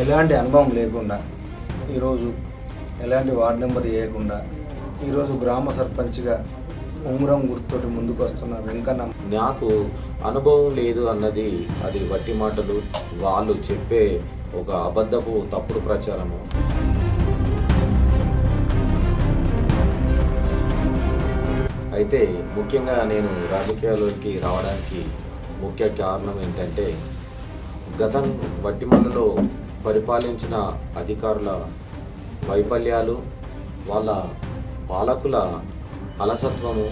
ఎలాంటి అనుభవం లేకుండా ఈరోజు ఎలాంటి వార్డు నెంబర్ వేయకుండా ఈరోజు గ్రామ సర్పంచ్గా ఉంగరం గుర్తుతోటి ముందుకు వస్తున్న వెంకన్న. నాకు అనుభవం లేదు అన్నది అది వట్టి మాటలు, వాళ్ళు చెప్పే ఒక అబద్ధపు తప్పుడు ప్రచారము. అయితే ముఖ్యంగా నేను రాజకీయాల్లోకి రావడానికి ముఖ్య కారణం ఏంటంటే గతం వట్టిమల్లులో పరిపాలించిన అధికారుల వైఫల్యాలు, వాళ్ళ పాలకుల అలసత్వము,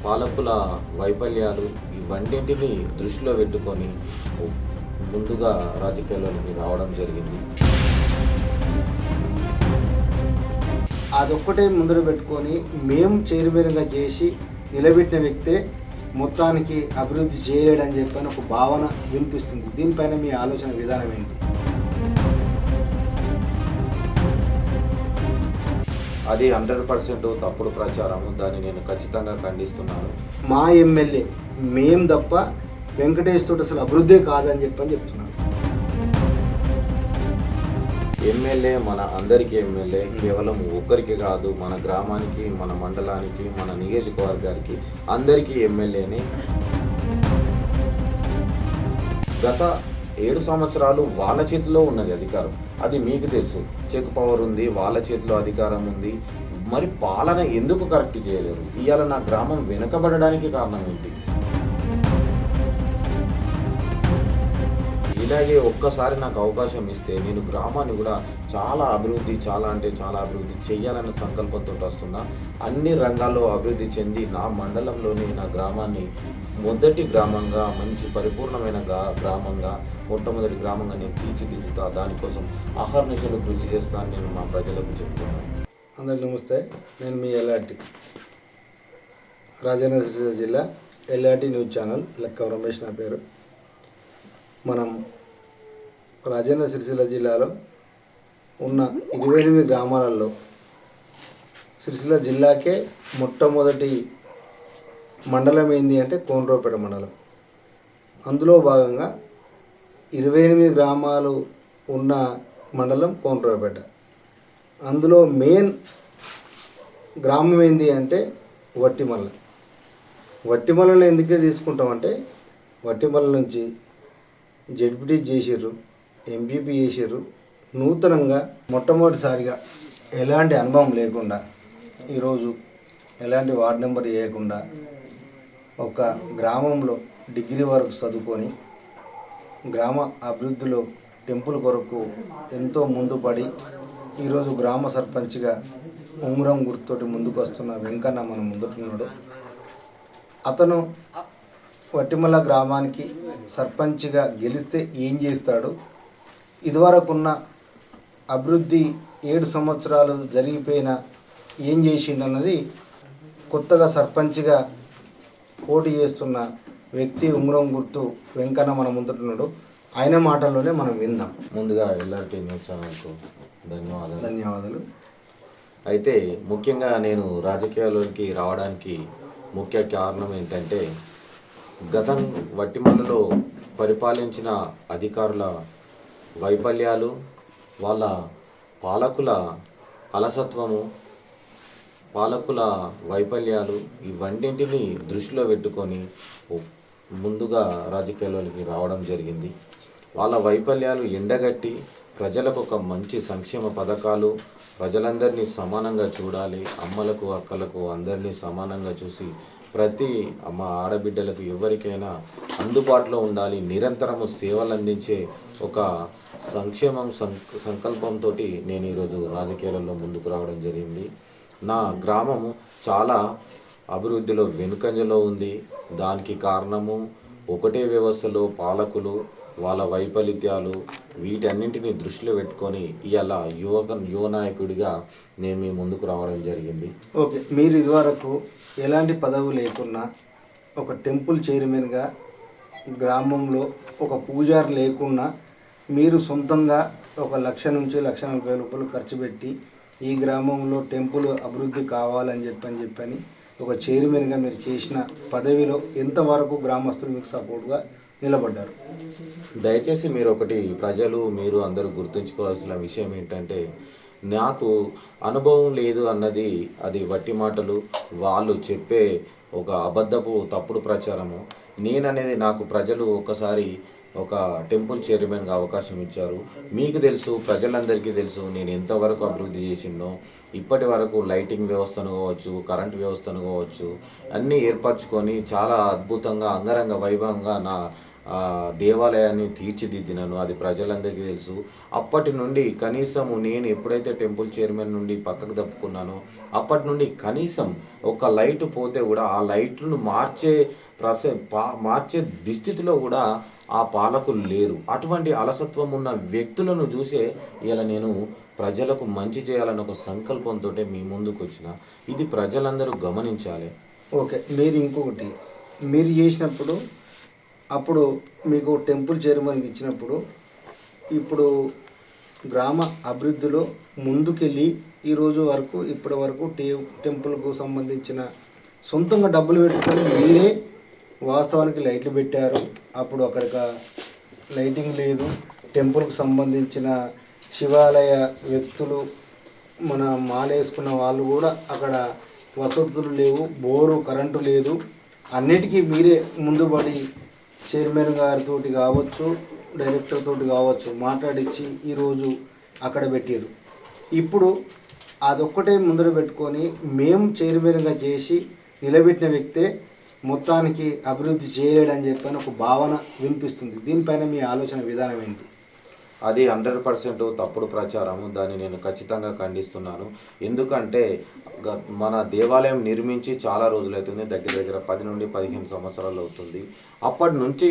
పాలకుల వైఫల్యాలు ఇవన్నింటినీ దృష్టిలో పెట్టుకొని ముందుగా రాజకీయాల్లోకి రావడం జరిగింది. అదొక్కటే ముందర పెట్టుకొని మేము చైర్మన్గా చేసి నిలబెట్టిన వ్యక్తే మొత్తానికి అభివృద్ధి చేయలేడని చెప్పని ఒక భావన వినిపిస్తుంది. దీనిపైన మీ ఆలోచన విధానం ఏంటి? అది 100% తప్పుడు ప్రచారము. దాన్ని నేను ఖచ్చితంగా ఖండిస్తున్నాను. మా ఎమ్మెల్యే మేం తప్ప వెంకటేష్ తోటి అసలు అభివృద్ధే కాదని చెప్పని చెప్తున్నాను. ఎమ్మెల్యే మన అందరికీ ఎమ్మెల్యే, కేవలం ఒక్కరికి కాదు, మన గ్రామానికి, మన మండలానికి, మన నియోజకవర్గానికి అందరికీ ఎమ్మెల్యేనే. గత 7 సంవత్సరాలు వాళ్ళ చేతిలో ఉన్నది అధికారం, అది మీకు తెలుసు. చెక్ పవర్ ఉంది, వాళ్ళ చేతిలో అధికారం ఉంది. మరి పాలన ఎందుకు కరెక్ట్ చేయలేరు? ఇవాళ నా గ్రామం వెనుకబడడానికి కారణం ఏంటి? ఇలాగే ఒక్కసారి నాకు అవకాశం ఇస్తే నేను గ్రామాన్ని కూడా చాలా అభివృద్ధి చేయాలన్న సంకల్పంతో వస్తున్నా. అన్ని రంగాల్లో అభివృద్ధి చెంది నా మండలంలోని నా గ్రామాన్ని మొదటి గ్రామంగా, మంచి పరిపూర్ణమైన గ్రామంగా, మొట్టమొదటి గ్రామంగా నేను తీర్చిదిద్దుతా. దానికోసం అహర్నిశలు కృషి చేస్తానని నేను మా ప్రజలకు చెప్తున్నాను. అందరికీ నమస్తే. నేను మీ ఎల్ఆర్టీ రాజన్న సిరిసిల్ల జిల్లా ఎల్ఆర్టీ న్యూస్ ఛానల్ లెక్క రమేష్ నా పేరు. మనం రాజన్న సిరిసిల్ల జిల్లాలో ఉన్న 28 గ్రామాలలో సిరిసిల్ల జిల్లాకే మొట్టమొదటి మండలం ఏంది అంటే కోనరావుపేట మండలం. అందులో భాగంగా 28 గ్రామాలు ఉన్న మండలం కోనరావుపేట. అందులో మెయిన్ గ్రామం ఏంది అంటే వట్టిమల్ల. వట్టిమల్లను ఎందుకే తీసుకుంటామంటే వట్టిమల్ల నుంచి జెడ్పీటీ చేసిర్రు, ఎంపీపీ చేసిర్రు. నూతనంగా మొట్టమొదటిసారిగా ఎలాంటి అనుభవం లేకుండా ఈరోజు ఎలాంటి వార్డు నెంబర్ వేయకుండా ఒక గ్రామంలో డిగ్రీ వరకు చదువుకొని గ్రామ అభివృద్ధిలో టెంపుల్ కొరకు ఎంతో ముందుపడి ఈరోజు గ్రామ సర్పంచ్గా ఉంగరం గుర్తుతోటి ముందుకు వస్తున్న వెంకన్న మన ముందుకున్నాడు. అతను వట్టిమల్ల గ్రామానికి సర్పంచ్గా గెలిస్తే ఏం చేస్తాడు, ఇదివరకున్న అభివృద్ధి 7 సంవత్సరాలు జరిగిపోయినా ఏం చేసిండన్నది కొత్తగా సర్పంచ్గా పోటీ చేస్తున్న వ్యక్తి ఉంగరం గుర్తు వెంకన్న మన ముందున్నాడు. ఆయన మాటల్లోనే మనం విందాం. ముందుగా ఎల్ఆర్టీ న్యూస్ ఛానల్కు ధన్యవాదాలు. అయితే ముఖ్యంగా నేను రాజకీయాల్లోకి రావడానికి ముఖ్య కారణం ఏంటంటే గతం వట్టిమల్లులో పరిపాలించిన అధికారుల వైఫల్యాలు, వాళ్ళ పాలకుల అలసత్వము, పాలకుల వైఫల్యాలు ఇవన్నింటినీ దృష్టిలో పెట్టుకొని ముందుగా రాజకీయాల్లోకి రావడం జరిగింది. వాళ్ళ వైఫల్యాలు ఎండగట్టి ప్రజలకు ఒక మంచి సంక్షేమ పథకాలు, ప్రజలందరినీ సమానంగా చూడాలి, అమ్మలకు అక్కలకు అందరినీ సమానంగా చూసి ప్రతి అమ్మ ఆడబిడ్డలకు ఎవరికైనా అందుబాటులో ఉండాలి, నిరంతరము సేవలు అందించే ఒక సంక్షేమం సంకల్పంతో నేను ఈరోజు రాజకీయాలలో ముందుకు రావడం జరిగింది. నా గ్రామము చాలా అభివృద్ధిలో వెనుకంజలో ఉంది. దానికి కారణము ఒకటే వ్యవస్థలో పాలకులు, వాళ్ళ వైఫల్యాలు, వీటన్నింటినీ దృష్టిలో పెట్టుకొని ఇవాళ యువ నాయకుడిగా నేను మీ ముందుకు రావడం జరిగింది. ఓకే, మీరు ఇదివరకు ఎలాంటి పదవి లేకున్నా ఒక టెంపుల్ చైర్మన్గా గ్రామంలో ఒక పూజారి లేకున్నా మీరు సొంతంగా 1,00,000 నుంచి 1,40,000 రూపాయలు ఖర్చు పెట్టి ఈ గ్రామంలో టెంపుల్ అభివృద్ధి కావాలని చెప్పని ఒక చైర్మన్గా మీరు చేసిన పదవిలో ఎంతవరకు గ్రామస్తులు మీకు సపోర్ట్గా నిలబడ్డారు. దయచేసి మీరు ఒకటి ప్రజలు మీరు అందరూ గుర్తుంచుకోవాల్సిన విషయం ఏంటంటే, నాకు అనుభవం లేదు అన్నది అది వట్టి మాటలు, వాళ్ళు చెప్పే ఒక అబద్ధపు తప్పుడు ప్రచారము. నేననేది నాకు ప్రజలు ఒకసారి ఒక టెంపుల్ చైర్మన్గా అవకాశం ఇచ్చారు. మీకు తెలుసు, ప్రజలందరికీ తెలుసు నేను ఎంతవరకు అభివృద్ధి చేసిందో. ఇప్పటి వరకు లైటింగ్ వ్యవస్థను కావచ్చు, కరెంట్ వ్యవస్థను కావచ్చు, అన్నీ ఏర్పరచుకొని చాలా అద్భుతంగా అంగరంగ వైభవంగా నా దేవాలయాన్ని తీర్చిదిద్దినాను. అది ప్రజలందరికీ తెలుసు. అప్పటి నుండి కనీసం నేను ఎప్పుడైతే టెంపుల్ చైర్మన్ నుండి పక్కకు తప్పుకున్నానో అప్పటి నుండి కనీసం ఒక లైట్ పోతే కూడా ఆ లైట్లను మార్చే దుస్థితిలో కూడా ఆ పాలకులు లేరు. అటువంటి అలసత్వం ఉన్న వ్యక్తులను చూసే ఇలా నేను ప్రజలకు మంచి చేయాలని ఒక సంకల్పంతో మీ ముందుకు వచ్చిన. ఇది ప్రజలందరూ గమనించాలి. ఓకే, మీరు ఇంకొకటి మీరు చేసినప్పుడు అప్పుడు మీకు టెంపుల్ చైర్మన్కి ఇచ్చినప్పుడు ఇప్పుడు గ్రామ అభివృద్ధిలో ముందుకెళ్ళి ఈరోజు వరకు ఇప్పటి వరకు టెంపుల్కు సంబంధించిన సొంతంగా డబ్బులు పెట్టుకొని మీరే వాస్తవానికి లైట్లు పెట్టారు. అప్పుడు అక్కడికి లైటింగ్ లేదు. టెంపుల్కు సంబంధించిన శివాలయ వ్యక్తులు మన మాలేసుకున్న వాళ్ళు కూడా అక్కడ వసతులు లేవు, బోరు కరెంటు లేదు. అన్నిటికీ మీరే ముందుబడి చైర్మన్ గారితో కావచ్చు, డైరెక్టర్ తోటి కావచ్చు మాట్లాడించి ఈరోజు అక్కడ పెట్టారు. ఇప్పుడు అదొక్కటే ముందర పెట్టుకొని మేము చైర్మన్గా చేసి నిలబెట్టిన వ్యక్తే మొత్తానికి అభివృద్ధి చేయలేడని చెప్పని ఒక భావన వినిపిస్తుంది. దీనిపైన మీ ఆలోచన విధానం ఏంటి? అది 100% తప్పుడు ప్రచారము. దాన్ని నేను ఖచ్చితంగా ఖండిస్తున్నాను. ఎందుకంటే మన దేవాలయం నిర్మించి చాలా రోజులవుతుంది, దగ్గర 10 నుండి 15 సంవత్సరాలు అవుతుంది. అప్పటి నుంచి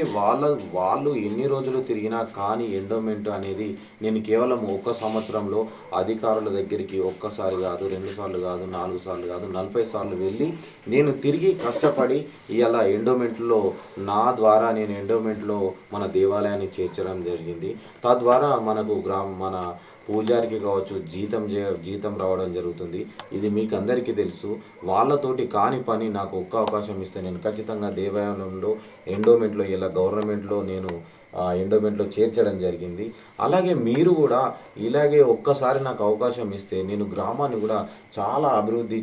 వాళ్ళు ఎన్ని రోజులు తిరిగినా కానీ ఎండోమెంట్ అనేది నేను కేవలం 1 సంవత్సరంలో అధికారుల దగ్గరికి ఒక్కసారి కాదు, 2 సార్లు కాదు, 4 సార్లు కాదు, 40 సార్లు వెళ్ళి నేను తిరిగి కష్టపడి ఇలా ఎండోమెంట్లో నా ద్వారా నేను ఎండోమెంట్లో మన దేవాలయాన్ని చేర్చడం జరిగింది. తద్వారా మనకు మన పూజారికి కావచ్చు జీతం రావడం జరుగుతుంది. ఇది మీకు అందరికీ తెలుసు. వాళ్ళతోటి కాని పని నాకు ఒక్క అవకాశం ఇస్తే నేను ఖచ్చితంగా దేవాలయంలో ఎండోమెంట్లో ఇలా గవర్నమెంట్లో నేను ఎండోమెంట్లో చేర్చడం జరిగింది. అలాగే మీరు కూడా ఇలాగే ఒక్కసారి నాకు అవకాశం ఇస్తే నేను గ్రామాన్ని కూడా చాలా అభివృద్ధి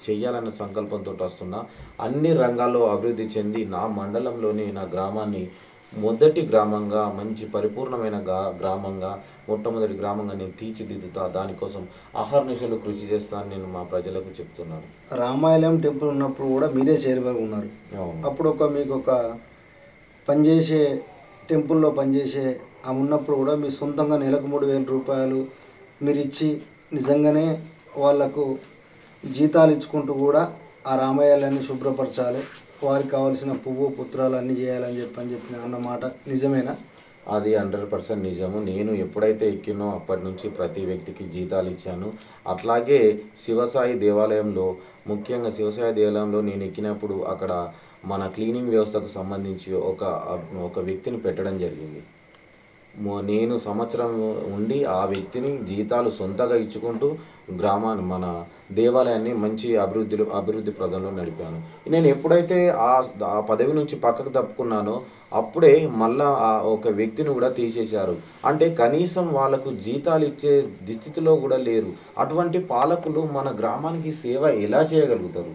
చేయాలన్న సంకల్పంతో వస్తున్నా. అన్ని రంగాల్లో అభివృద్ధి చెంది నా మండలంలోని నా గ్రామాన్ని మొదటి గ్రామంగా, మంచి పరిపూర్ణమైన మొట్టమొదటి గ్రామంగా నేను తీర్చిదిద్దుతా. దానికోసం అహర్నిశలు కృషి చేస్తానని నేను మా ప్రజలకు చెప్తున్నాను. రామాలయం టెంపుల్ ఉన్నప్పుడు కూడా మీరే చైర్మన్ ఉన్నారు. అప్పుడు మీకు ఒక పనిచేసే టెంపుల్లో పనిచేసే ఉన్నప్పుడు కూడా మీ సొంతంగా నెలకు 3,000 రూపాయలు మీరు ఇచ్చి నిజంగానే వాళ్లకు జీతాలు ఇచ్చుకుంటూ కూడా ఆ రామాలయాన్ని శుభ్రపరచాలి, వారికి కావాల్సిన పువ్వు పుత్రాలు అన్నీ చేయాలని చెప్పిన అన్నమాట నిజమేనా? అది 100% నిజము. నేను ఎప్పుడైతే ఎక్కినో అప్పటి నుంచి ప్రతి వ్యక్తికి జీతాలు ఇచ్చాను. అట్లాగే శివసాయి దేవాలయంలో, ముఖ్యంగా శివసాయి దేవాలయంలో నేను ఎక్కినప్పుడు అక్కడ మన క్లీనింగ్ వ్యవస్థకు సంబంధించి ఒక వ్యక్తిని పెట్టడం జరిగింది. నేను సంవత్సరం ఉండి ఆ వ్యక్తిని జీతాలు సొంతగా ఇచ్చుకుంటూ మన దేవాలయాన్ని మంచి అభివృద్ధి ప్రదంలో నడిపాను. నేను ఎప్పుడైతే ఆ పదవి నుంచి పక్కకు తప్పుకున్నానో అప్పుడే మళ్ళా ఒక వ్యక్తిని కూడా తీసేశారు. అంటే కనీసం వాళ్ళకు జీతాలు ఇచ్చే దుస్థితిలో కూడా లేరు. అటువంటి పాలకులు మన గ్రామానికి సేవ ఎలా చేయగలుగుతారు?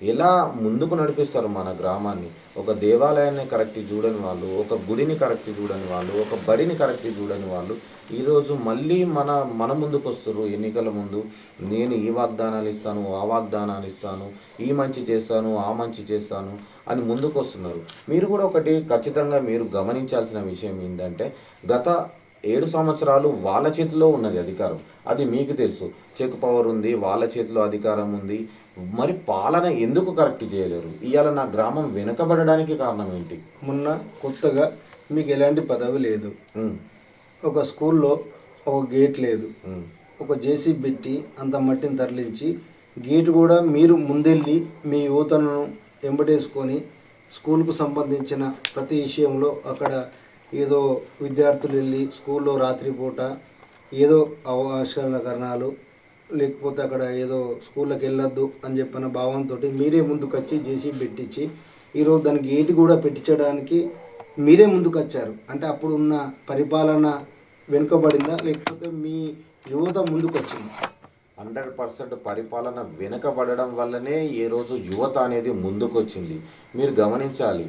ఎలా ముందుకు నడిపిస్తారు మన గ్రామాన్ని? ఒక దేవాలయాన్ని కరెక్ట్ చూడని వాళ్ళు, ఒక గుడిని కరెక్ట్ చూడని వాళ్ళు, ఒక బడిని కరెక్ట్ చూడని వాళ్ళు ఈరోజు మళ్ళీ మన ముందుకు వస్తారు. ఎన్నికల ముందు నేను ఈ వాగ్దానాలు ఇస్తాను, ఆ వాగ్దానాలు ఇస్తాను, ఈ మంచి చేస్తాను, ఆ మంచి చేస్తాను అని ముందుకు వస్తున్నారు. మీరు కూడా ఒకటి ఖచ్చితంగా మీరు గమనించాల్సిన విషయం ఏంటంటే, గత 7 సంవత్సరాలు వాళ్ళ చేతిలో ఉన్నది అధికారం. అది మీకు తెలుసు. చెక్ పవర్ ఉంది, వాళ్ళ చేతిలో అధికారం ఉంది. మరి పాలన ఎందుకు కరెక్ట్ చేయలేరు? ఇవాళ నా గ్రామం వెనుకబడడానికి కారణం ఏంటి? మొన్న కొత్తగా మీకు ఎలాంటి పదవి లేదు, ఒక స్కూల్లో ఒక గేట్ లేదు, ఒక జేసీబీ పెట్టి అంత మట్టిని తరలించి గేటు కూడా మీరు ముందెళ్ళి మీ యువతను ఎంబడేసుకొని స్కూల్కు సంబంధించిన ప్రతి విషయంలో అక్కడ ఏదో విద్యార్థులు వెళ్ళి స్కూల్లో రాత్రిపూట ఏదో అవకాశాలకరణాలు లేకపోతే అక్కడ ఏదో స్కూళ్ళకి వెళ్ళొద్దు అని చెప్పిన భావంతో మీరే ముందుకు వచ్చి జేసీబీ పెట్టించి ఈరోజు దానికి గేటు కూడా పెట్టించడానికి మీరే ముందుకు వచ్చారు. అంటే అప్పుడు ఉన్న పరిపాలన వెనుకబడిందా, లేకపోతే మీ యువత ముందుకు వచ్చింది? 100% పరిపాలన వెనుకబడడం వల్లనే ఈరోజు యువత అనేది ముందుకొచ్చింది. మీరు గమనించాలి,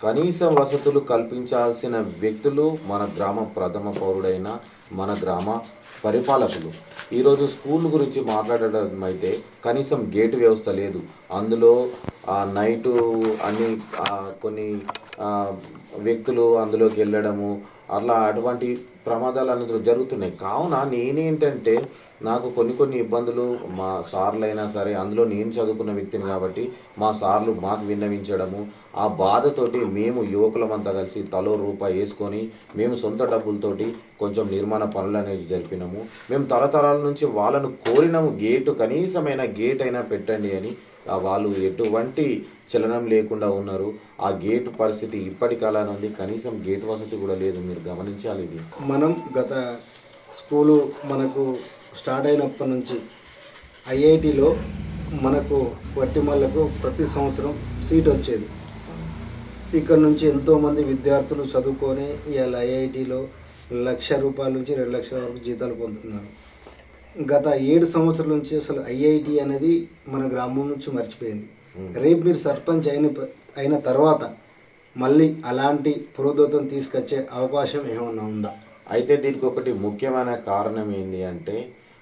కనీస వసతులు కల్పించాల్సిన వ్యక్తులు మన గ్రామ ప్రథమ పౌరుడైన మన గ్రామ పరిపాలకులు. ఈరోజు స్కూల్ గురించి మాట్లాడడం అయితే కనీసం గేటు వ్యవస్థ లేదు. అందులో నైటు అన్ని కొన్ని ఆ, వ్యక్తులు అందులోకి వెళ్ళడము అట్లా అటువంటి ప్రమాదాలు అందులో జరుగుతున్నాయి. కావున నేనేంటంటే నాకు కొన్ని ఇబ్బందులు మా సార్లైనా సరే, అందులో నేను చదువుకున్న వ్యక్తిని కాబట్టి మా సార్లు మాకు విన్నవించడము, ఆ బాధతోటి మేము యువకులమంతా కలిసి తలో రూపాయి వేసుకొని మేము సొంత డబ్బులతోటి కొంచెం నిర్మాణ పనులు అనేది జరిపినాము. మేము తరతరాల నుంచి వాళ్ళను కోరినాము, గేటు కనీసమైన గేట్ అయినా పెట్టండి అని. వాళ్ళు ఎటువంటి చలనం లేకుండా ఉన్నారు. ఆ గేటు పరిస్థితి ఇప్పటికి అలానే ఉంది. కనీసం గేటు వసతి కూడా లేదు. మీరు గమనించాలి ఇది. మనం గత స్కూలు మనకు స్టార్ట్ అయినప్పటి నుంచి ఐఐటిలో మనకు వట్టిమల్లకు ప్రతి సంవత్సరం సీట్ వచ్చేది. ఇక్కడ నుంచి ఎంతోమంది విద్యార్థులు చదువుకొని ఇవాళ ఐఐటిలో ₹1,00,000 నుంచి 2,00,000 వరకు జీతాలు పొందుతున్నారు. గత 7 సంవత్సరాల నుంచి అసలు ఐఐటి అనేది మన గ్రామం నుంచి మర్చిపోయింది. రేపు మీరు సర్పంచ్ అయిన తర్వాత మళ్ళీ అలాంటి పురోగతిని తీసుకొచ్చే అవకాశం ఏమన్నా ఉందా? అయితే దీనికి ఒకటి ముఖ్యమైన కారణం ఏంటి అంటే,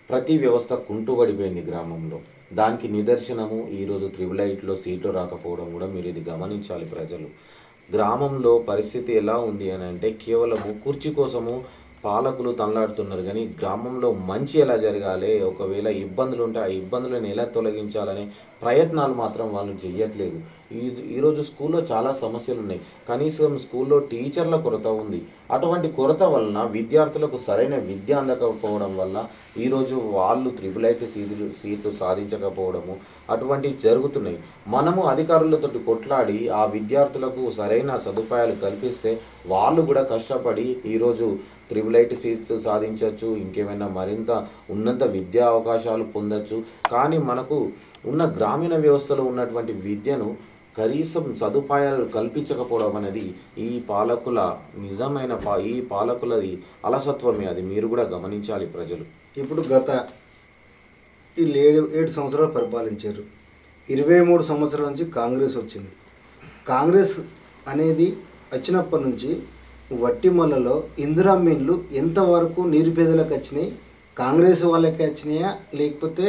ప్రతి వ్యవస్థ కుంటుపడిపోయింది గ్రామంలో. దానికి నిదర్శనము ఈరోజు 888లో సీట్లు రాకపోవడం కూడా. మీరు ఇది గమనించాలి ప్రజలు. గ్రామంలో పరిస్థితి ఎలా ఉంది అని అంటే, కేవలము కుర్చీ కోసము పాలకులు తనలాడుతున్నారు కానీ గ్రామంలో మంచి ఎలా జరగాలి, ఒకవేళ ఇబ్బందులు ఉంటే ఆ ఇబ్బందులను ఎలా తొలగించాలనే ప్రయత్నాలు మాత్రం వాళ్ళు చేయట్లేదు. ఈరోజు స్కూల్లో చాలా సమస్యలు ఉన్నాయి. కనీసం స్కూల్లో టీచర్ల కొరత ఉంది. అటువంటి కొరత వలన విద్యార్థులకు సరైన విద్య అందకపోవడం వల్ల ఈరోజు వాళ్ళు 888 సీట్లు సాధించకపోవడము అటువంటివి జరుగుతున్నాయి. మనము అధికారులతో కొట్లాడి ఆ విద్యార్థులకు సరైన సదుపాయాలు కల్పిస్తే వాళ్ళు కూడా కష్టపడి ఈరోజు 888 సీట్లు సాధించవచ్చు, ఇంకేమైనా మరింత ఉన్నత విద్యా అవకాశాలు పొందొచ్చు. కానీ మనకు ఉన్న గ్రామీణ వ్యవస్థలో ఉన్నటువంటి విద్యను కనీసం సదుపాయాలు కల్పించకపోవడం అనేది ఈ పాలకుల నిజమైన ఈ పాలకులది అలసత్వమే. అది మీరు కూడా గమనించాలి ప్రజలు. ఇప్పుడు గత ఈ 7 సంవత్సరాలు పరిపాలించారు. 23 సంవత్సరాల నుంచి కాంగ్రెస్ వచ్చింది. కాంగ్రెస్ అనేది వచ్చినప్పటి నుంచి వట్టిమల్లలో ఇందిరా మిన్లు ఎంతవరకు నిరుపేదలకు వచ్చినాయి? కాంగ్రెస్ వాళ్ళకి వచ్చినాయా, లేకపోతే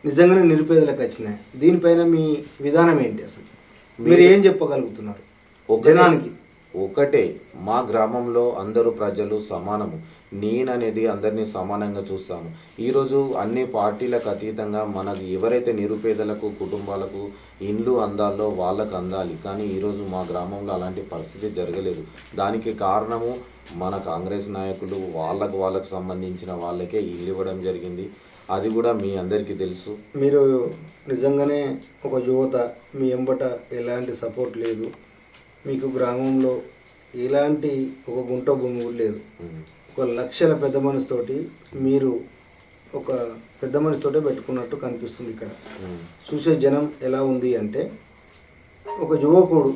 నిజంగానే నిరుపేదలకు వచ్చినాయా? దీనిపైన మీ విధానం ఏంటి? అసలు మీరు ఏం చెప్పగలుగుతున్నారు జనానికి? ఒకటే, మా గ్రామంలో అందరూ ప్రజలు సమానము. నేననేది అందరినీ సమానంగా చూస్తాను. ఈరోజు అన్ని పార్టీలకు అతీతంగా మనకు ఎవరైతే నిరుపేదలకు కుటుంబాలకు ఇండ్లు అందాలో వాళ్ళకు అందాలి. కానీ ఈరోజు మా గ్రామంలో అలాంటి పరిస్థితి జరగలేదు. దానికి కారణము మన కాంగ్రెస్ నాయకులు వాళ్ళకు సంబంధించిన వాళ్ళకే ఇల్లు ఇవ్వడం జరిగింది. అది కూడా మీ అందరికీ తెలుసు. మీరు నిజంగానే ఒక యువత, మీ ఎంబట ఎలాంటి సపోర్ట్ లేదు, మీకు గ్రామంలో ఎలాంటి ఒక గుంట భూమి కూడా లేదు. 1,00,000 పెద్ద మనిషితోటి మీరు ఒక పెద్ద మనిషితోటే పెట్టుకున్నట్టు కనిపిస్తుంది. ఇక్కడ చూసే జనం ఎలా ఉంది అంటే, ఒక యువకుడు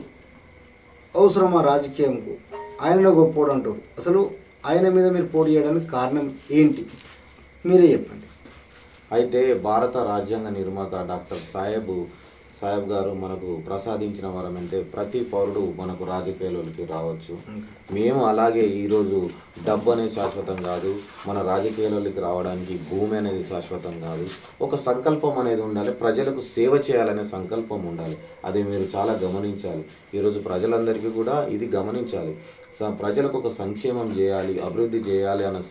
అవసరమా రాజకీయంకు, ఆయనలో గొప్పోడు అంటారు. అసలు ఆయన మీద మీరు పోటీ చేయడానికి కారణం ఏంటి? మీరే చెప్పండి. అయితే భారత రాజ్యాంగ నిర్మాత డాక్టర్ సాహెబ్ గారు మనకు ప్రసాదించిన వరం అంటే ప్రతి పౌరుడు మనకు రాజకీయాల్లోకి రావచ్చు. మేము అలాగే ఈరోజు డబ్బు అనేది శాశ్వతం కాదు, మన రాజకీయాల్లోకి రావడానికి భూమి అనేది శాశ్వతం కాదు. ఒక సంకల్పం అనేది ఉండాలి, ప్రజలకు సేవ చేయాలనే సంకల్పం ఉండాలి. అది మీరు చాలా గమనించాలి. ఈరోజు ప్రజలందరికీ కూడా ఇది గమనించాలి. ప్రజలకు ఒక సంక్షేమం చేయాలి, అభివృద్ధి చేయాలి అన్న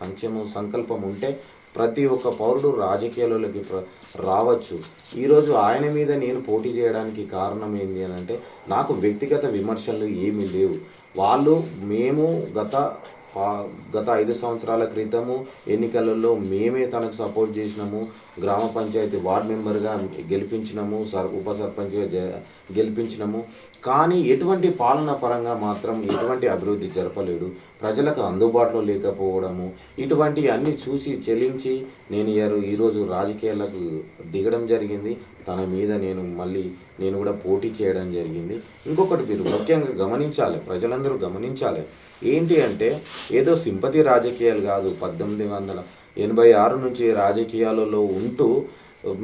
సంకల్పం ఉంటే ప్రతి ఒక్క పౌరుడు రాజకీయాలలోకి రావచ్చు. ఈరోజు ఆయన మీద నేను పోటీ చేయడానికి కారణం ఏంటి అని అంటే, నాకు వ్యక్తిగత విమర్శలు ఏమీ లేవు. మేము గత 5 సంవత్సరాల క్రితము ఎన్నికలలో మేమే తనకు సపోర్ట్ చేసినాము. గ్రామ పంచాయతీ వార్డ్ మెంబర్గా గెలిపించినాము, ఉప సర్పంచ్గా గెలిపించినాము. కానీ ఎటువంటి పాలన పరంగా మాత్రం ఎటువంటి అభివృద్ధి జరపలేడు. ప్రజలకు అందుబాటులో లేకపోవడము, ఇటువంటి అన్నీ చూసి చెలించి నేను ఈరోజు రాజకీయాలకు దిగడం జరిగింది. తన మీద నేను కూడా పోటీ చేయడం జరిగింది. ఇంకొకటి మీరు ముఖ్యంగా గమనించాలి, ప్రజలందరూ గమనించాలి. ఏంటి అంటే ఏదో సింపతి రాజకీయాలు కాదు. 1886 నుంచి రాజకీయాలలో ఉంటూ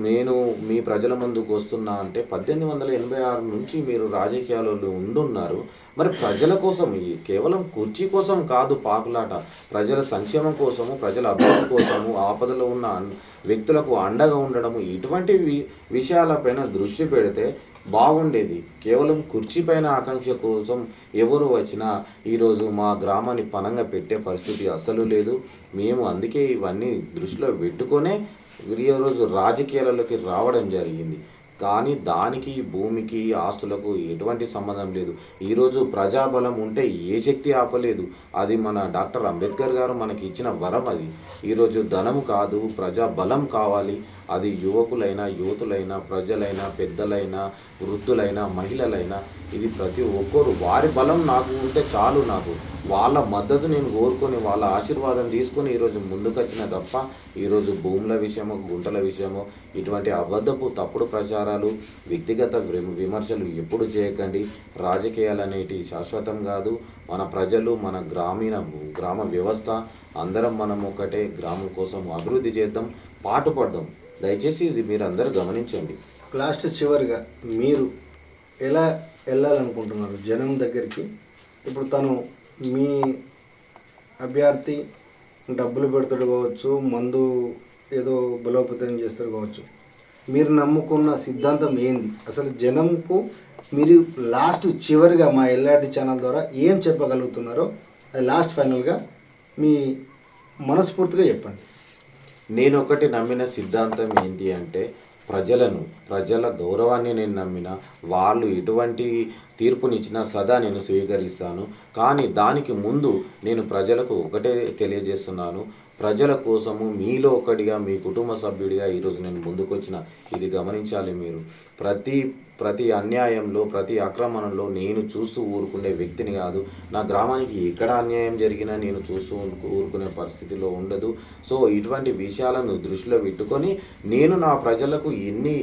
నేను మీ ప్రజల ముందుకు వస్తున్నా అంటే 1886 నుంచి మీరు రాజకీయాలలో ఉండున్నారు. మరి ప్రజల కోసం, కేవలం కుర్చీ కోసం కాదు పాకులాట, ప్రజల సంక్షేమం కోసము, ప్రజల అభివృద్ధి కోసము, ఆపదలో ఉన్న వ్యక్తులకు అండగా ఉండడము, ఇటువంటి విషయాలపైన దృష్టి పెడితే బాగుండేది. కేవలం కుర్చీ పైన ఆకాంక్ష కోసం ఎవరు వచ్చినా ఈరోజు మా గ్రామాన్ని పనంగా పెట్టే పరిస్థితి అస్సలు లేదు. మేము అందుకే ఇవన్నీ దృష్టిలో పెట్టుకొనే ఈరోజు రాజకీయాలలోకి రావడం జరిగింది. కానీ దానికి భూమికి ఆస్తులకు ఎటువంటి సంబంధం లేదు. ఈరోజు ప్రజాబలం ఉంటే ఏ శక్తి ఆపలేదు. అది మన డాక్టర్ అంబేద్కర్ గారు మనకి ఇచ్చిన వరం. అది ఈరోజు ధనము కాదు, ప్రజాబలం కావాలి. అది యువకులైనా, యువతులైనా, ప్రజలైనా, పెద్దలైనా, వృద్ధులైనా, మహిళలైనా, ఇది ప్రతి ఒక్కరు వారి బలం నాకు ఉంటే చాలు. నాకు వాళ్ళ మద్దతు నేను కోరుకొని, వాళ్ళ ఆశీర్వాదం తీసుకొని ఈరోజు ముందుకొచ్చిన తప్ప ఈరోజు భూముల విషయమో, గుంటల విషయమో, ఇటువంటి అబద్ధపు తప్పుడు ప్రచారాలు, వ్యక్తిగత విమర్శలు ఎప్పుడు చేయకండి. రాజకీయాలు అనేటి శాశ్వతం కాదు. మన ప్రజలు, మన గ్రామ వ్యవస్థ అందరం మనం ఒకటే. గ్రామం కోసం అభివృద్ధి చేద్దాం, పాటుపడదాం. దయచేసి ఇది మీరు అందరూ గమనించండి. లాస్ట్ చివరిగా మీరు ఎలా వెళ్ళాలనుకుంటున్నారు జనం దగ్గరికి? ఇప్పుడు తను మీ అభ్యర్థి డబ్బులు పెడతాడు కావచ్చు, మందు ఏదో బలోపేతం చేస్తాడు కావచ్చు, మీరు నమ్ముకున్న సిద్ధాంతం ఏంది? అసలు జనంకు మీరు లాస్ట్ చివరిగా మా ఎల్ఆర్టీ ఛానల్ ద్వారా ఏం చెప్పగలుగుతున్నారో అది లాస్ట్ ఫైనల్గా మీ మనస్ఫూర్తిగా చెప్పండి. నేను ఒకటి నమ్మిన సిద్ధాంతం ఏంటి అంటే, ప్రజల గౌరవాన్ని నేను నమ్మిన. వాళ్ళు ఎటువంటి తీర్పునిచ్చినా సదా నేను స్వీకరిస్తాను. కానీ దానికి ముందు నేను ప్రజలకు ఒకటే తెలియజేస్తున్నాను, ప్రజల కోసము మీలో ఒకటిగా, మీ కుటుంబ సభ్యుడిగా ఈరోజు నేను ముందుకొచ్చిన. ఇది గమనించాలి మీరు. ప్రతి అన్యాయంలో, ప్రతి ఆక్రమణలో నేను చూస్తూ ఊరుకునే వ్యక్తిని కాదు. నా గ్రామానికి ఎక్కడ అన్యాయం జరిగినా నేను చూస్తూ ఊరుకునే పరిస్థితిలో ఉండదు. సో ఇటువంటి విషయాలను దృష్టిలో పెట్టుకొని నేను నా ప్రజలకు ఎన్ని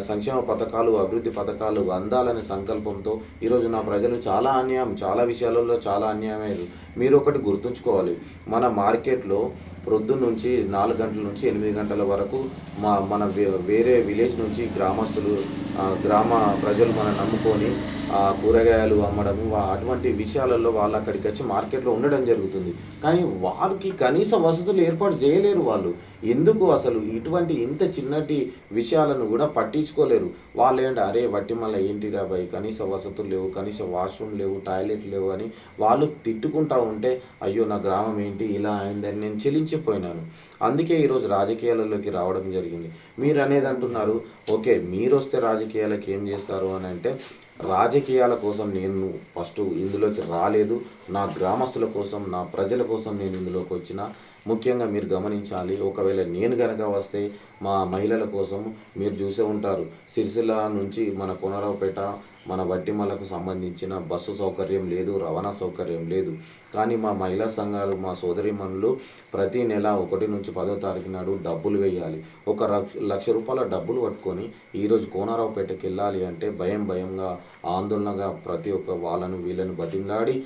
సంక్షేమ పథకాలు, అభివృద్ధి పథకాలు అందాలనే సంకల్పంతో ఈరోజు నా ప్రజలు చాలా విషయాలలో చాలా అన్యాయం. మీరు ఒకటి గుర్తుంచుకోవాలి, మన మార్కెట్లో ప్రొద్దు నుంచి 4 గంటల నుంచి 8 గంటల వరకు మన వేరే విలేజ్ నుంచి గ్రామస్తులు, గ్రామ ప్రజలు మనం నమ్ముకొని కూరగాయలు అమ్మడము, అటువంటి విషయాలలో వాళ్ళు అక్కడికి వచ్చి మార్కెట్లో ఉండడం జరుగుతుంది. కానీ వారికి కనీస వసతులు ఏర్పాటు చేయలేరు. వాళ్ళు ఎందుకు అసలు ఇటువంటి ఇంత చిన్నటి విషయాలను కూడా పట్టించుకోలేరు. వాళ్ళు ఏంటి, అరే వట్టి మళ్ళీ ఏంటి రాబాయి, కనీస వసతులు లేవు, కనీస వాష్రూమ్ లేవు, టాయిలెట్ లేవు అని వాళ్ళు తిట్టుకుంటా ఉంటే, అయ్యో నా గ్రామం ఏంటి ఇలా అయిందని నేను చెలించిపోయినాను. అందుకే ఈరోజు రాజకీయాలలోకి రావడం జరిగింది. మీరు అనేది అంటున్నారు, ఓకే మీరు వస్తే రాజకీయాలకు ఏం చేస్తారు అని అంటే, రాజకీయాల కోసం నేను ఫస్ట్ ఇందులోకి రాలేదు. నా గ్రామస్తుల కోసం, నా ప్రజల కోసం నేను ఇందులోకి వచ్చిన. ముఖ్యంగా మీరు గమనించాలి, ఒకవేళ నేను కనుక వస్తే మా మహిళల కోసం మీరు చూసే ఉంటారు, సిరిసిల్ల నుంచి మన కోనరావుపేట, మన వట్టిమలకు సంబంధించిన బస్సు సౌకర్యం లేదు, రవాణా సౌకర్యం లేదు. కానీ మా మహిళా సంఘాలు, మా సోదరీమణులు ప్రతి నెల 1 నుంచి 10వ తారీఖు నాడు డబ్బులు వేయాలి. 1,00,000 రూపాయల డబ్బులు పట్టుకొని ఈరోజు కోనరావుపేటకి వెళ్ళాలి అంటే భయంగా, ఆందోళనగా ప్రతి ఒక్క వాళ్ళను వీళ్ళను బతిమలాడి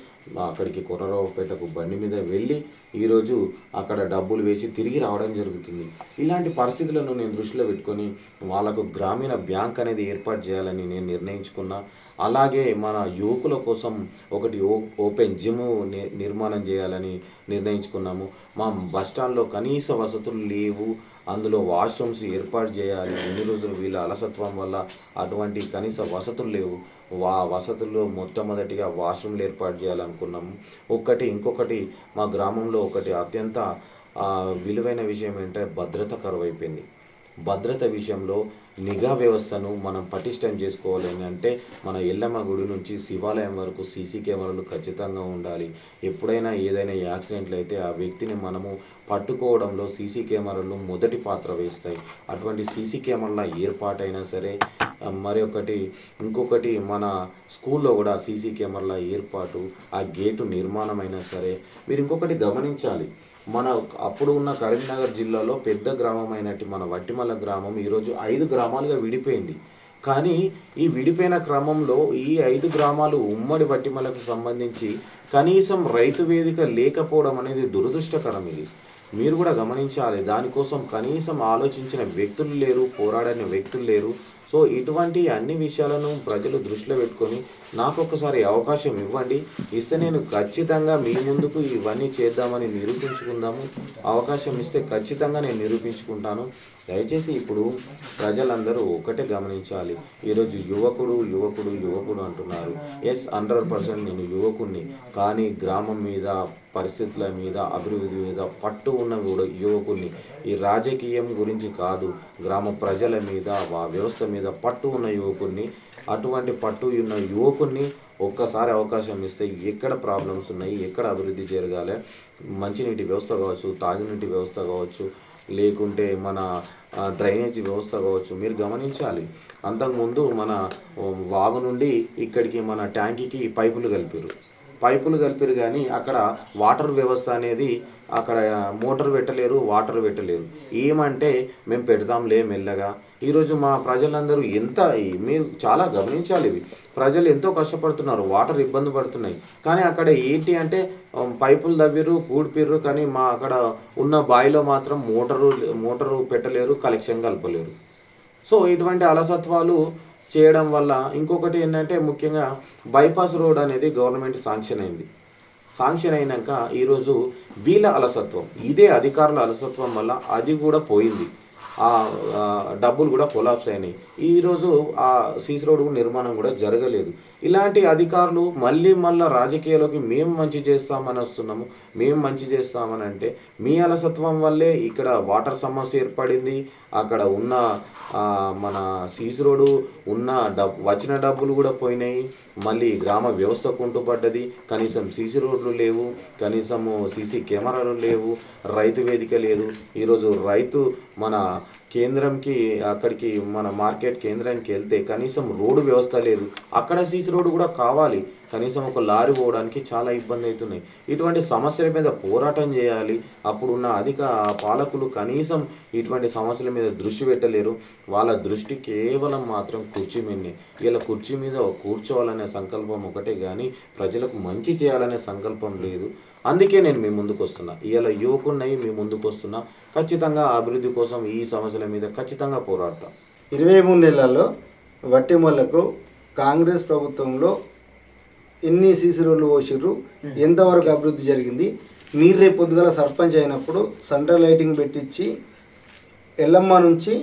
అక్కడికి కోనరావుపేటకు బండి మీద వెళ్ళి ఈరోజు అక్కడ డబ్బులు వేసి తిరిగి రావడం జరుగుతుంది. ఇలాంటి పరిస్థితులను నేను దృష్టిలో పెట్టుకొని వాళ్ళకు గ్రామీణ బ్యాంక్ అనేది ఏర్పాటు చేయాలని నేను నిర్ణయించుకున్నా. అలాగే మన యువకుల కోసం ఒకటి ఓపెన్ జిమ్ నిర్మాణం చేయాలని నిర్ణయించుకున్నాము. మా బస్టాండ్లో కనీస వసతులు లేవు, అందులో వాష్రూమ్స్ ఏర్పాటు చేయాలి. ఎన్ని రోజులు వీళ్ళ అలసత్వం వల్ల అటువంటి కనీస వసతులు లేవు. వసతుల్లో మొట్టమొదటిగా వాష్రూమ్లు ఏర్పాటు చేయాలనుకున్నాము. ఇంకొకటి మా గ్రామంలో ఒకటి అత్యంత విలువైన విషయం ఏంటంటే భద్రత కరువైపోయింది. భద్రత విషయంలో నిఘా వ్యవస్థను మనం పటిష్టం చేసుకోవాలని అంటే మన ఎల్లమ్మ గుడి నుంచి శివాలయం వరకు సీసీ కెమెరాలు ఖచ్చితంగా ఉండాలి. ఎప్పుడైనా ఏదైనా యాక్సిడెంట్లు అయితే ఆ వ్యక్తిని మనము పట్టుకోవడంలో సీసీ కెమెరాలు మొదటి పాత్ర వేస్తాయి. అటువంటి సీసీ కెమెరాల ఏర్పాటైనా సరే మరి ఇంకొకటి మన స్కూల్లో కూడా సీసీ కెమెరాల ఏర్పాటు, ఆ గేటు నిర్మాణమైనా సరే. మీరు ఇంకొకటి గమనించాలి, మన అప్పుడు ఉన్న కరీంనగర్ జిల్లాలో పెద్ద గ్రామం అయినట్టు మన వట్టిమల్ల గ్రామం ఈరోజు 5 గ్రామాలుగా విడిపోయింది. కానీ ఈ విడిపోయిన క్రమంలో ఈ 5 గ్రామాలు ఉమ్మడి వట్టిమలకు సంబంధించి కనీసం రైతు వేదిక లేకపోవడం అనేది దురదృష్టకరం. ఇది మీరు కూడా గమనించాలి. దానికోసం కనీసం ఆలోచించిన వ్యక్తులు లేరు, పోరాడిన వ్యక్తులు లేరు. సో ఇటువంటి అన్ని విషయాలను ప్రజలు దృష్టిలో పెట్టుకొని నాకు ఒక్కసారి అవకాశం ఇవ్వండి, ఇస్తే నేను ఖచ్చితంగా మీ ముందుకు ఇవన్నీ చేద్దామని నిరూపించుకుందాము. అవకాశం ఇస్తే ఖచ్చితంగా నేను నిరూపించుకుంటాను. దయచేసి ఇప్పుడు ప్రజలందరూ ఒకటే గమనించాలి. ఈరోజు యువకుడు అంటున్నారు. ఎస్, 100% నేను యువకుడిని. కానీ గ్రామం మీద, పరిస్థితుల మీద, అభివృద్ధి మీద పట్టు ఉన్న కూడా యువకుడిని. ఈ రాజకీయం గురించి కాదు, గ్రామ ప్రజల మీద, వ్యవస్థ మీద పట్టు ఉన్న యువకుడిని. అటువంటి పట్టు ఉన్న యువకుడిని ఒక్కసారి అవకాశం ఇస్తే ఎక్కడ ప్రాబ్లమ్స్ ఉన్నాయి, ఎక్కడ అభివృద్ధి జరగాలి, మంచినీటి వ్యవస్థ కావచ్చు, తాగునీటి వ్యవస్థ కావచ్చు, లేకుంటే మన డ్రైనేజీ వ్యవస్థ కావచ్చు, మీరు గమనించాలి. అంతకుముందు మన వాగు నుండి ఇక్కడికి మన ట్యాంకీకి పైపులు కలిపారు కానీ అక్కడ వాటర్ వ్యవస్థ అనేది అక్కడ మోటార్ పెట్టలేరు, వాటర్ పెట్టలేరు. ఏమంటే మేము పెడతాంలే మెల్లగా. ఈరోజు మా ప్రజలందరూ మీరు చాలా గమనించాలి, ఇవి ప్రజలు ఎంతో కష్టపడుతున్నారు, వాటర్ ఇబ్బంది పడుతున్నాయి. కానీ అక్కడ ఏంటి అంటే పైపులు తవ్విరు, కూడిపిర్రు, కానీ మా అక్కడ ఉన్న బావిలో మాత్రం మోటారు పెట్టలేరు, కలెక్షన్ కలపలేరు. సో ఇటువంటి అలసత్వాలు చేయడం వల్ల ఇంకొకటి ఏంటంటే ముఖ్యంగా బైపాస్ రోడ్ అనేది గవర్నమెంట్ శాంక్షన్ అయినాక ఈరోజు వీళ్ళ అలసత్వం, ఇదే అధికారుల అలసత్వం వల్ల అది కూడా పోయింది. ఆ డబ్బులు కూడా కొలాప్స్ అయినాయి. ఈరోజు ఆ సీసీ రోడ్డు నిర్మాణం కూడా జరగలేదు. ఇలాంటి అధికారులు మళ్ళీ రాజకీయాల్లోకి మేము మంచి చేస్తామని వస్తున్నాము, మేము మంచి చేస్తామని అంటే మీ అలసత్వం వల్లే ఇక్కడ వాటర్ సమస్య ఏర్పడింది. అక్కడ ఉన్న మన సీసీ రోడ్డు వచ్చిన డబ్బులు కూడా పోయినాయి. మళ్ళీ గ్రామ వ్యవస్థ కుంటుపడ్డది. కనీసం సీసీ రోడ్లు లేవు, కనీసము సీసీ కెమెరాలు లేవు, రైతు వేదిక లేదు. ఈరోజు రైతు మన కేంద్రంకి, అక్కడికి మన మార్కెట్ కేంద్రానికి వెళ్తే కనీసం రోడ్డు వ్యవస్థ లేదు. అక్కడ సీసీ రోడ్డు కూడా కావాలి, కనీసం ఒక లారీ పోవడానికి చాలా ఇబ్బంది అవుతున్నాయి. ఇటువంటి సమస్యల మీద పోరాటం చేయాలి. అప్పుడున్న పాలకులు కనీసం ఇటువంటి సమస్యల మీద దృష్టి పెట్టలేరు. వాళ్ళ దృష్టి కేవలం మాత్రం కుర్చీ మీదనే. ఇలా కుర్చీ మీద కూర్చోవాలనే సంకల్పం ఒకటే కానీ ప్రజలకు మంచి చేయాలనే సంకల్పం లేదు. అందుకే నేను మీ ముందుకు వస్తున్నా, ఇలా యువకున్నవి మీ ముందుకు వస్తున్నా. ఖచ్చితంగా అభివృద్ధి కోసం ఈ సమస్యల మీద ఖచ్చితంగా పోరాడతాం. 23 నెలల్లో వట్టిమల్లకు కాంగ్రెస్ ప్రభుత్వంలో ఎన్ని సీసీ రోడ్లు పోసిర్రు, ఎంతవరకు అభివృద్ధి జరిగింది? మీరు రేపు పొద్దుగల సర్పంచ్ అయినప్పుడు సెంట్రల్ లైటింగ్ పెట్టించి ఎల్లమ్మ నుంచి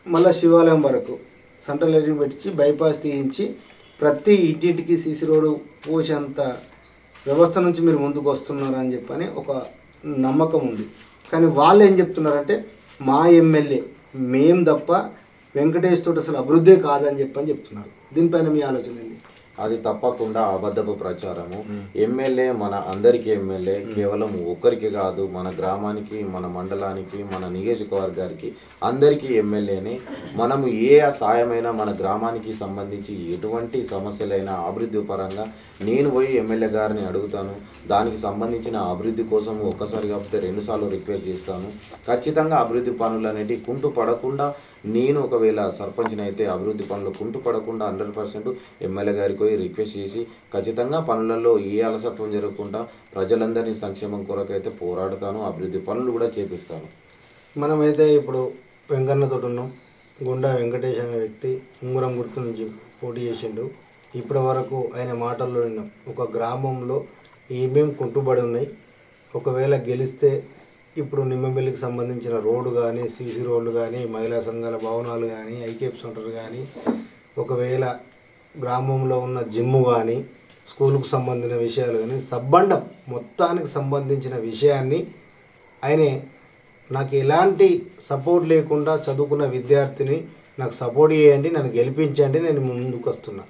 మళ్ళీ శివాలయం వరకు సెంట్రల్ లైటింగ్ పెట్టించి బైపాస్ తీయించి ప్రతి ఇంటింటికి సీసీ రోడ్డు పోసేంత వ్యవస్థ నుంచి మీరు ముందుకు వస్తున్నారని చెప్పని ఒక నమ్మకం ఉంది. కానీ వాళ్ళు ఏం చెప్తున్నారంటే మా ఎమ్మెల్యే మేం తప్ప వెంకటేష్ తోటి అసలు అభివృద్ధే కాదని చెప్తున్నారు. దీనిపైన మీ ఆలోచన ఏంది? అది తప్పకుండా అబద్ధపు ప్రచారము. ఎమ్మెల్యే మన అందరికీ ఎమ్మెల్యే, కేవలం ఒక్కరికి కాదు, మన గ్రామానికి, మన మండలానికి, మన నియోజకవర్గానికి అందరికీ ఎమ్మెల్యేనే. మనము ఏ సాయమైనా మన గ్రామానికి సంబంధించి ఎటువంటి సమస్యలైనా అభివృద్ధి పరంగా నేను పోయి ఎమ్మెల్యే గారిని అడుగుతాను. దానికి సంబంధించిన అభివృద్ధి కోసం ఒక్కసారి కాకపోతే 2 సార్లు రిక్వెస్ట్ చేస్తాను. ఖచ్చితంగా అభివృద్ధి పనులు అనేవి కుంటు పడకుండా, నేను ఒకవేళ సర్పంచ్ని అయితే అభివృద్ధి పనులు కుంటు పడకుండా 100% ఎమ్మెల్యే గారికి పోయి రిక్వెస్ట్ చేసి ఖచ్చితంగా పనులలో ఏ అలసత్వం జరగకుండా ప్రజలందరినీ సంక్షేమం కొరకైతే పోరాడుతాను, అభివృద్ధి పనులు కూడా చేపిస్తాను. మనమైతే ఇప్పుడు వెంకన్నతో ఉన్నాం. గుండా వెంకటేష్ అనే వ్యక్తి ఉంగరం గుర్తు నుంచి పోటీ చేసిండు. ఇప్పటి వరకు ఆయన మాటల్లో విన్నాం, ఒక గ్రామంలో ఏమేం కుంటుబడి ఉన్నాయి, ఒకవేళ గెలిస్తే ఇప్పుడు నిమ్మబెల్లికి సంబంధించిన రోడ్డు కానీ, సీసీ రోడ్లు కానీ, మహిళా సంఘాల భవనాలు కానీ, ఐకేప్ సెంటర్ కానీ, ఒకవేళ గ్రామంలో ఉన్న జిమ్ము కానీ, స్కూల్కు సంబంధించిన విషయాలు కానీ, సబ్బండం మొత్తానికి సంబంధించిన విషయాన్ని ఆయనే నాకు ఎలాంటి సపోర్ట్ లేకుండా చదువుకున్న విద్యార్థిని నాకు సపోర్ట్ చేయండి, నన్ను గెలిపించండి, నేను ముందుకు వస్తున్నా,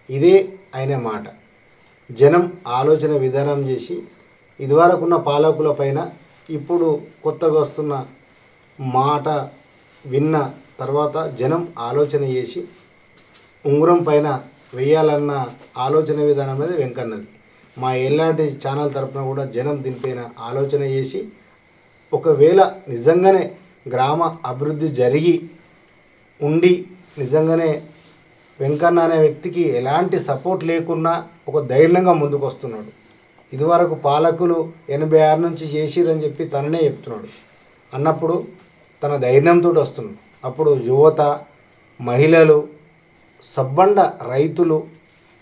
ఇదే ఆయన మాట. జనం ఆలోచన విధానం చేసి ఇదివరకున్న పాలకుల పైన ఇప్పుడు కొత్తగా వస్తున్న మాట విన్న తర్వాత జనం ఆలోచన చేసి ఉంగరం పైన వేయాలన్న ఆలోచన విధానం అనేది వెంకన్నది. మా ఎల్లాంటి ఛానల్ తరపున కూడా జనం దీనిపైన ఆలోచన చేసి ఒకవేళ నిజంగానే గ్రామ అభివృద్ధి జరిగి ఉండి నిజంగానే వెంకన్న అనే వ్యక్తికి ఎలాంటి సపోర్ట్ లేకున్నా ఒక ధైర్యంగా ముందుకు వస్తున్నాడు. ఇదివరకు పాలకులు 86 నుంచి చేసిరని చెప్పి తననే చెప్తున్నాడు. అన్నప్పుడు తన ధైర్యంతో వస్తున్నాడు. అప్పుడు యువత, మహిళలు, సబ్బండ రైతులు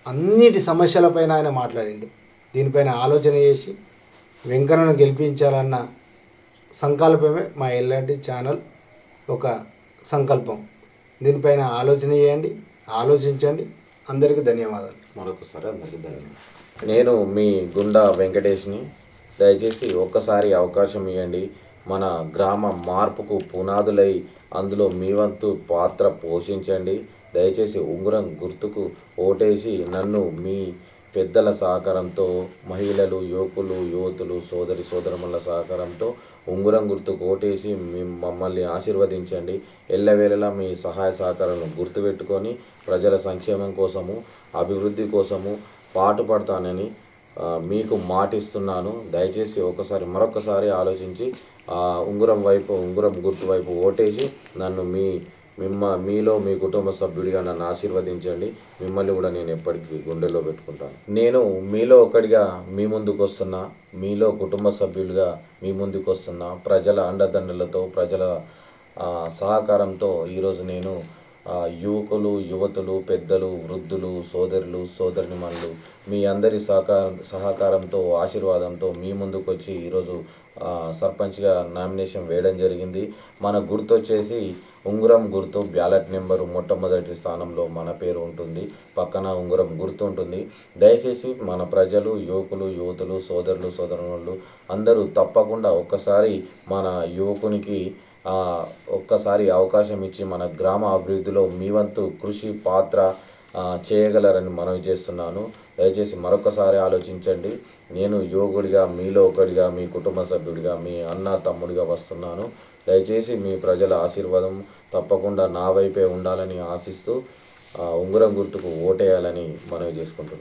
అన్నిటి సమస్యలపైన ఆయన మాట్లాడిండు. దీనిపైన ఆలోచన చేసి వెంకన్నను గెలిపించాలన్న సంకల్పమే మా ఎల్లాంటి ఛానల్ ఒక సంకల్పం. దీనిపైన ఆలోచన చేయండి, ఆలోచించండి. అందరికీ ధన్యవాదాలు. మరొకసారి అందరికీ ధన్యవాదాలు. నేను మీ గుండా వెంకటేష్ని. దయచేసి ఒక్కసారి అవకాశం ఇవ్వండి. మన గ్రామ మార్పుకు పునాదులై అందులో మీ వంతు పాత్ర పోషించండి. దయచేసి ఉంగరం గుర్తుకు ఓటేసి నన్ను మీ పెద్దల సహకారంతో, మహిళలు, యువకులు, యువతులు, సోదరి సోదరుల సహకారంతో ఉంగరం గుర్తుకు ఓటేసి మమ్మల్ని ఆశీర్వదించండి. ఎల్లవేళలా మీ సహాయ సహకారాలను గుర్తుపెట్టుకొని ప్రజల సంక్షేమం కోసము, అభివృద్ధి కోసము పాటుపడతానని మీకు మాటిస్తున్నాను. దయచేసి మరొకసారి ఆలోచించి ఉంగరం గుర్తు వైపు ఓటేసి నన్ను మీలో మీ కుటుంబ సభ్యుడిగా నన్ను ఆశీర్వదించండి. మిమ్మల్ని కూడా నేను ఎప్పటికీ గుండెల్లో పెట్టుకుంటాను. నేను మీలో ఒకటిగా మీ ముందుకు వస్తున్నా, మీలో కుటుంబ సభ్యులుగా మీ ముందుకు వస్తున్నా. ప్రజల అండదండలతో, ప్రజల సహకారంతో ఈరోజు నేను యువకులు, యువతులు, పెద్దలు, వృద్ధులు, సోదరులు, సోదరిమణులు మీ అందరి సహకారంతో, ఆశీర్వాదంతో మీ ముందుకు వచ్చి ఈరోజు సర్పంచ్గా నామినేషన్ వేయడం జరిగింది. మన గుర్తు వచ్చేసి ఉంగరం గుర్తు, బ్యాలెట్ నెంబరు మొట్టమొదటి స్థానంలో మన పేరు ఉంటుంది, పక్కన ఉంగరం గుర్తు ఉంటుంది. దయచేసి మన ప్రజలు, యువకులు, యువతులు, సోదరులు, సోదరులు అందరూ తప్పకుండా ఒక్కసారి మన యువకునికి ఒక్కసారి అవకాశం ఇచ్చి మన గ్రామ అభివృద్ధిలో మీ వంతు కృషి పాత్ర చేయగలరని మనవి చేస్తున్నాను. దయచేసి మరొకసారి ఆలోచించండి. నేను యువకుడిగా, మీలో ఒకడిగా, మీ కుటుంబ సభ్యుడిగా, మీ అన్న తమ్ముడిగా వస్తున్నాను. దయచేసి మీ ప్రజల ఆశీర్వాదం తప్పకుండా నా వైపే ఉండాలని ఆశిస్తూ ఉంగరం గుర్తుకు ఓటేయాలని మనవి చేసుకుంటున్నాను.